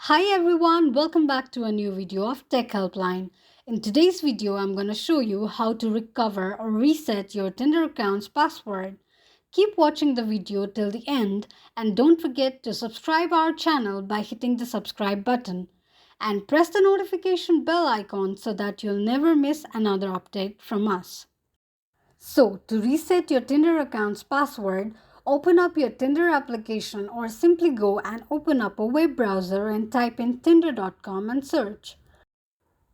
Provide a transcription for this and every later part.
Hi everyone, welcome back to a new video of Tech Helpline. In today's video, I'm going to show you how to recover or reset your Tinder account's password. Keep watching the video till the end and don't forget to subscribe our channel by hitting the subscribe button and press the notification bell icon so that you'll never miss another update from us. So, to reset your Tinder account's password, open up your Tinder application or simply go and open up a web browser and type in tinder.com and search.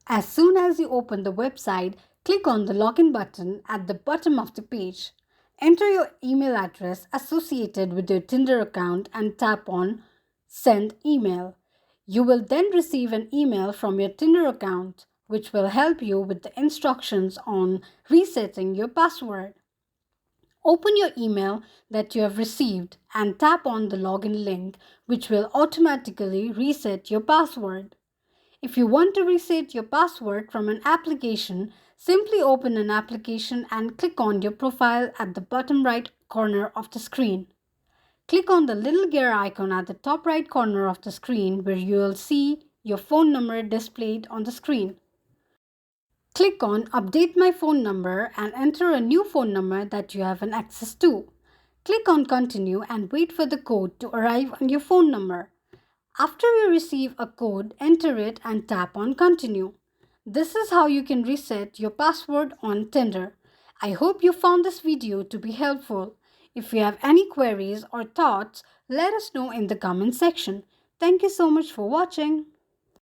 As soon as you open the website, click on the login button at the bottom of the page. Enter your email address associated with your Tinder account and tap on Send Email. You will then receive an email from your Tinder account, which will help you with the instructions on resetting your password. Open your email that you have received and tap on the login link, which will automatically reset your password. If you want to reset your password from an application, simply open an application and click on your profile at the bottom right corner of the screen. Click on the little gear icon at the top right corner of the screen where you will see your phone number displayed on the screen. Click on Update My Phone Number and enter a new phone number that you have an access to. Click on Continue and wait for the code to arrive on your phone number. After you receive a code, enter it and tap on Continue. This is how you can reset your password on Tinder. I hope you found this video to be helpful. If you have any queries or thoughts, let us know in the comment section. Thank you so much for watching.